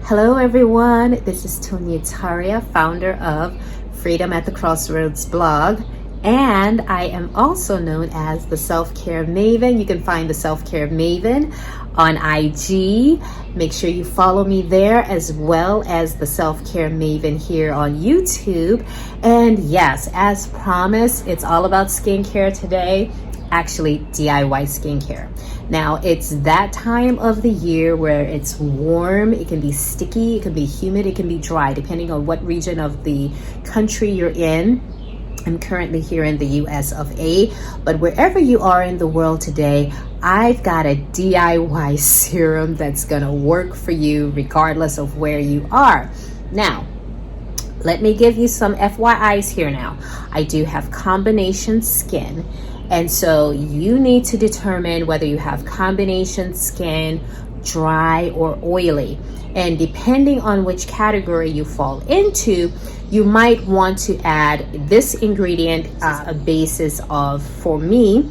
Hello everyone, this is Tonya Taria, founder of Freedom at the Crossroads blog, and I am also known as the Self-Care Maven. You can find the Self-Care Maven on IG. Make sure you follow me there, as well as the Self-Care Maven here on YouTube. And yes, as promised, it's all about skincare today. Actually, DIY skincare. Now, it's that time of the year where it's warm, it can be sticky, it can be humid, it can be dry, depending on what region of the country you're in. I'm currently here in the US of A, but wherever you are in the world today, I've got a DIY serum that's gonna work for you regardless of where you are. Now, let me give you some FYIs here now. I do have combination skin. And so you need to determine whether you have combination skin, dry or oily. And depending on which category you fall into, you might want to add this ingredient, a basis of, for me,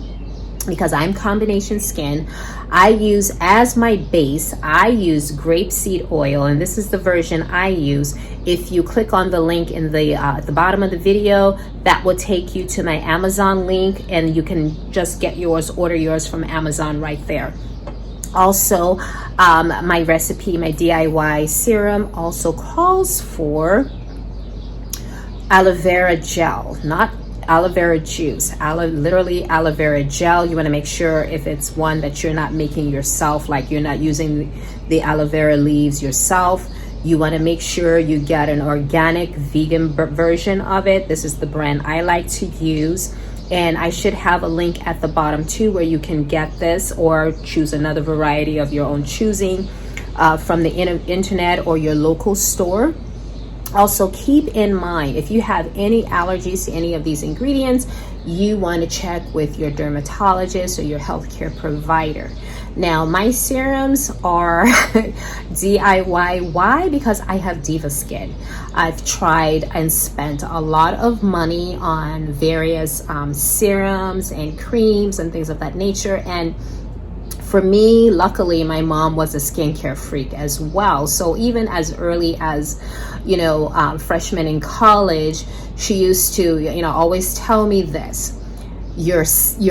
because I'm combination skin, I use as my base, I use grapeseed oil, and this is the version I use. If you click on the link in the at the bottom of the video, that will take you to my Amazon link, and you can just get yours, order yours from Amazon right there. Also, my recipe, my DIY serum also calls for aloe vera gel, not aloe vera juice, literally aloe vera gel. You want to make sure if it's one that you're not making yourself, like you're not using the aloe vera leaves yourself. You want to make sure you get an organic vegan version of it. This is the brand I like to use, and I should have a link at the bottom too where you can get this or choose another variety of your own choosing from the internet or your local store. Also, keep in mind, if you have any allergies to any of these ingredients, you want to check with your dermatologist or your healthcare provider. Now, my serums are DIY. Why? Because I have diva skin. I've tried and spent a lot of money on various serums and creams and things of that nature. And for me, luckily, my mom was a skincare freak as well. So even as early as, freshman in college, she used to, always tell me this: your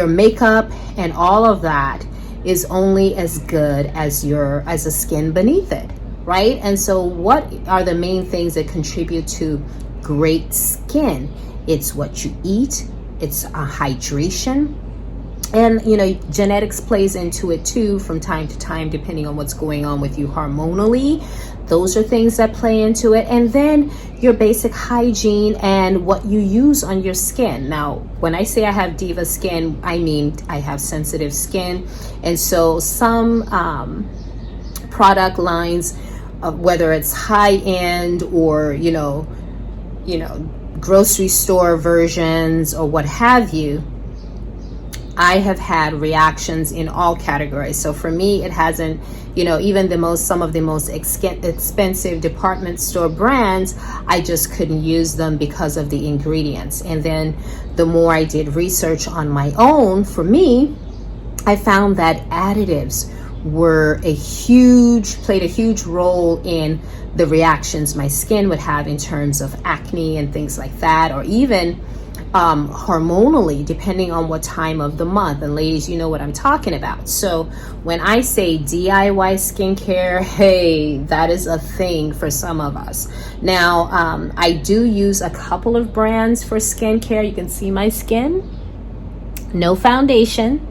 makeup and all of that is only as good as the skin beneath it, right? And so what are the main things that contribute to great skin? It's what you eat, it's hydration, and genetics plays into it too from time to time, depending on what's going on with you hormonally. Those are things that play into it. And then your basic hygiene and what you use on your skin. Now, when I say I have diva skin, I mean I have sensitive skin. And so some product lines, whether it's high-end or, grocery store versions or what have you, I have had reactions in all categories. So for me, it hasn't, even some of the most expensive department store brands, I just couldn't use them because of the ingredients. And then the more I did research on my own, for me, I found that additives played a huge role in the reactions my skin would have in terms of acne and things like that, or even hormonally, depending on what time of the month. And ladies, you know what I'm talking about. So when I say DIY skincare, hey, that is a thing for some of us. Now, I do use a couple of brands for skincare. You can see my skin, no foundation.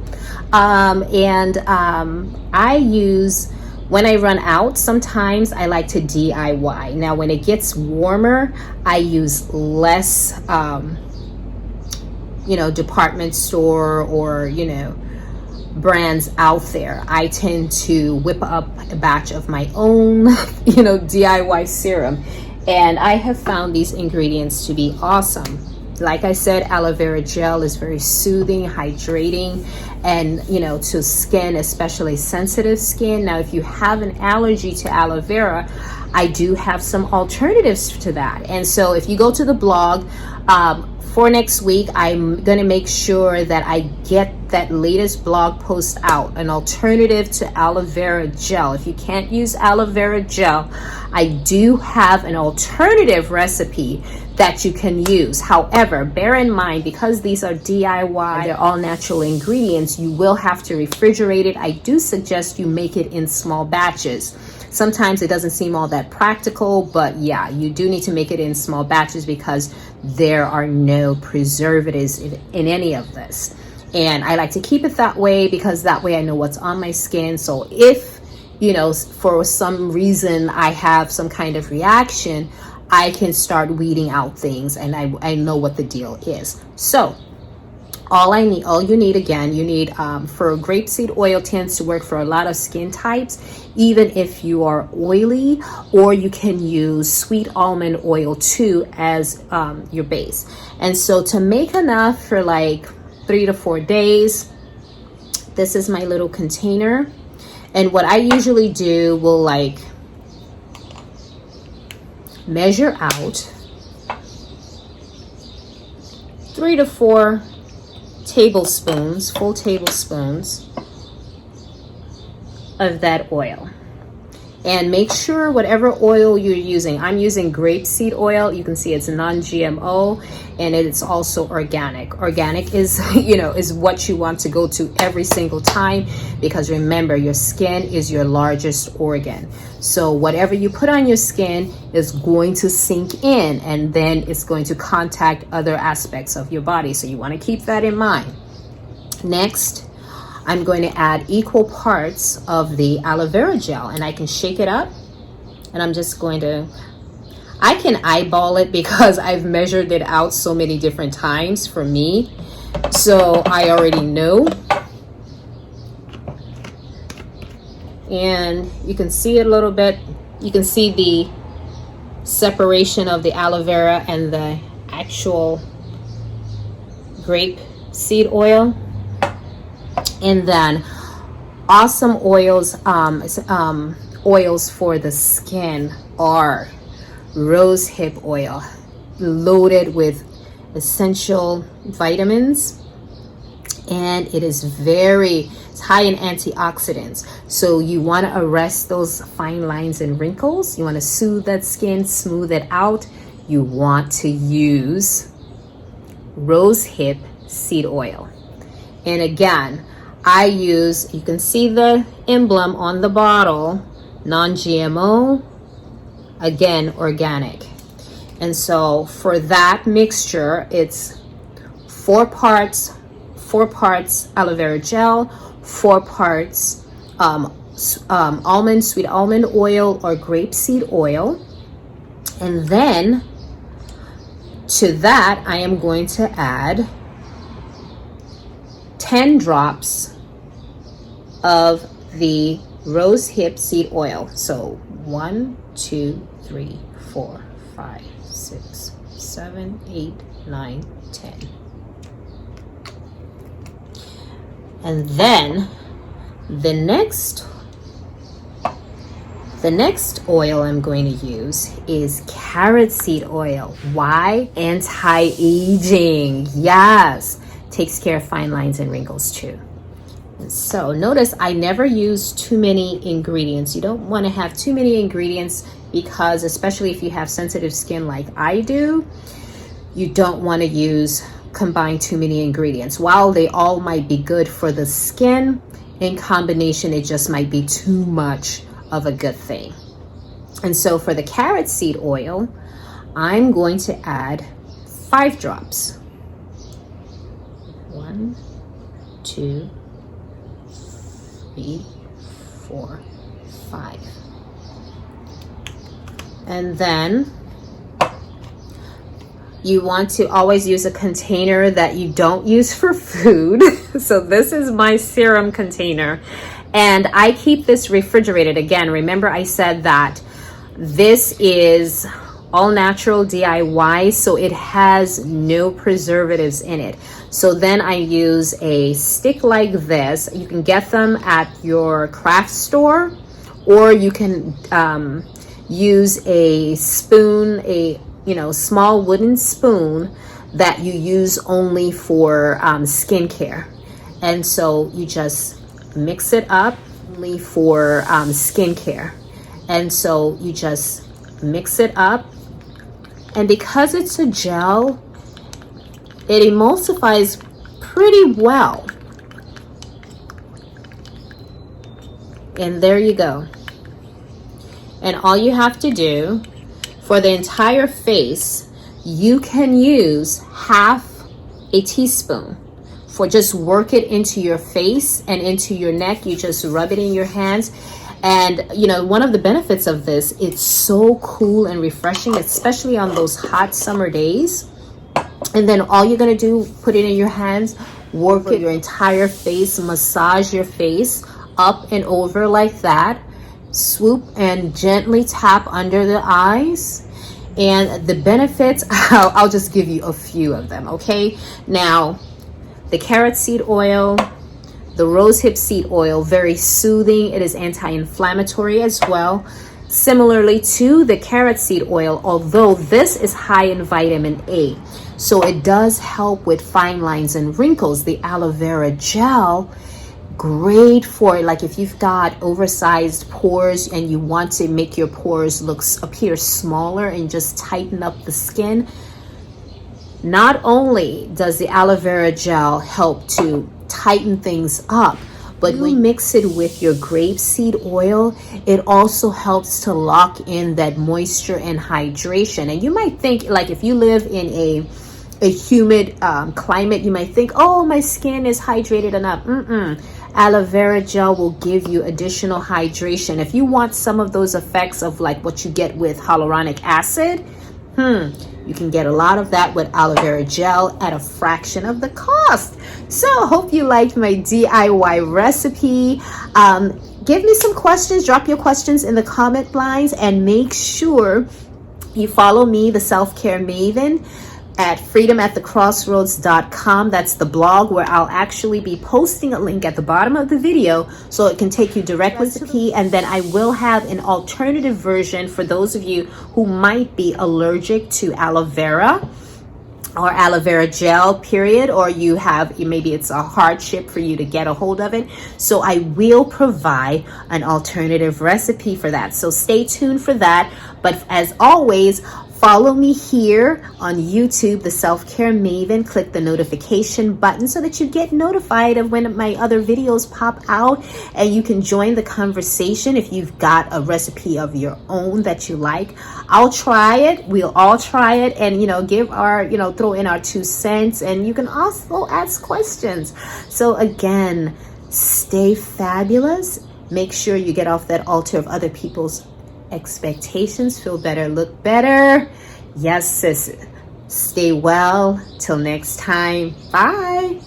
I use, when I run out, sometimes I like to DIY. Now, when it gets warmer, I use less department store or, brands out there. I tend to whip up a batch of my own, DIY serum. And I have found these ingredients to be awesome. Like I said, aloe vera gel is very soothing, hydrating, and to skin, especially sensitive skin. Now if you have an allergy to aloe vera, I do have some alternatives to that. And so if you go to the blog, for next week, I'm going to make sure that I get that latest blog post out, an alternative to aloe vera gel. If you can't use aloe vera gel, I do have an alternative recipe that you can use. However, bear in mind, because these are DIY, they're all natural ingredients, you will have to refrigerate it. I do suggest you make it in small batches. Sometimes it doesn't seem all that practical, but yeah, you do need to make it in small batches because there are no preservatives in any of this. And I like to keep it that way because that way I know what's on my skin. So if, for some reason I have some kind of reaction, I can start weeding out things and I know what the deal is. So all you need for grapeseed oil tends to work for a lot of skin types, even if you are oily, or you can use sweet almond oil too as your base. And so to make enough for like 3 to 4 days, this is my little container. And what I usually do will like measure out 3 to 4 tablespoons, full tablespoons of that oil. And make sure whatever oil you're using, I'm using grapeseed oil. You can see it's non-GMO and it's also organic. Organic is, is what you want to go to every single time, because remember, your skin is your largest organ. So whatever you put on your skin is going to sink in, and then it's going to contact other aspects of your body. So you want to keep that in mind. Next, I'm going to add equal parts of the aloe vera gel, and I can shake it up, and I'm just going to, I can eyeball it because I've measured it out so many different times for me. So I already know. And you can see it a little bit. You can see the separation of the aloe vera and the actual grape seed oil. And then awesome oils, oils for the skin are rose hip oil, loaded with essential vitamins, and it's high in antioxidants. So you want to arrest those fine lines and wrinkles. You want to soothe that skin, smooth it out. You want to use rose hip seed oil. And again, you can see the emblem on the bottle, non-GMO, again, organic. And so for that mixture, it's 4 parts aloe vera gel, 4 parts sweet almond oil or grapeseed oil. And then to that, I am going to add 10 drops of the rose hip seed oil. So 1, 2, 3, 4, 5, 6, 7, 8, 9, 10. And then the next oil I'm going to use is carrot seed oil. Why? Anti-aging. Yes. Takes care of fine lines and wrinkles too. And so notice I never use too many ingredients. You don't want to have too many ingredients because, especially if you have sensitive skin like I do, you don't want to combine too many ingredients. While they all might be good for the skin, in combination it just might be too much of a good thing. And so for the carrot seed oil, I'm going to add 5 drops. 1, 2, 3, 4, 5. And then you want to always use a container that you don't use for food. So this is my serum container, and I keep this refrigerated. Again, remember I said that this is all natural DIY, so it has no preservatives in it. So then I use a stick like this. You can get them at your craft store, or you can use a spoon, a small wooden spoon that you use only for skincare. And so you just mix it up only for skincare. And so you just mix it up. And because it's a gel, it emulsifies pretty well. And there you go. And all you have to do for the entire face, you can use half a teaspoon. For just work it into your face and into your neck. You just rub it in your hands. And one of the benefits of this, it's so cool and refreshing, especially on those hot summer days. And then all you're gonna do, put it in your hands, work it your entire face, massage your face up and over like that, swoop and gently tap under the eyes. And the benefits, I'll just give you a few of them, okay? Now, the carrot seed oil, the rosehip seed oil, very soothing. It is anti-inflammatory as well. Similarly to the carrot seed oil, although this is high in vitamin A, so it does help with fine lines and wrinkles. The aloe vera gel, great for like if you've got oversized pores and you want to make your pores appear smaller and just tighten up the skin. Not only does the aloe vera gel help to tighten things up, but when you mix it with your grapeseed oil, it also helps to lock in that moisture and hydration. And you might think, like, if you live in a humid climate, you might think, oh, my skin is hydrated enough. Aloe vera gel will give you additional hydration. If you want some of those effects of like what you get with hyaluronic acid, you can get a lot of that with aloe vera gel at a fraction of the cost. So I hope you liked my DIY recipe. Give me some questions, drop your questions in the comment lines, and make sure you follow me, the Self-Care Maven, at freedomatthecrossroads.com. That's the blog where I'll actually be posting a link at the bottom of the video so it can take you directly to recipe. And then I will have an alternative version for those of you who might be allergic to aloe vera or aloe vera gel, period, or maybe it's a hardship for you to get a hold of it. So I will provide an alternative recipe for that. So stay tuned for that. But as always, follow me here on YouTube, the Self-Care Maven. Click the notification button so that you get notified of when my other videos pop out, and you can join the conversation if you've got a recipe of your own that you like. I'll try it. We'll all try it, and give our, throw in our 2 cents, and you can also ask questions. So again, stay fabulous. Make sure you get off that altar of other people's expectations. Feel better, look better. Yes, sis. Stay well. Till next time. Bye.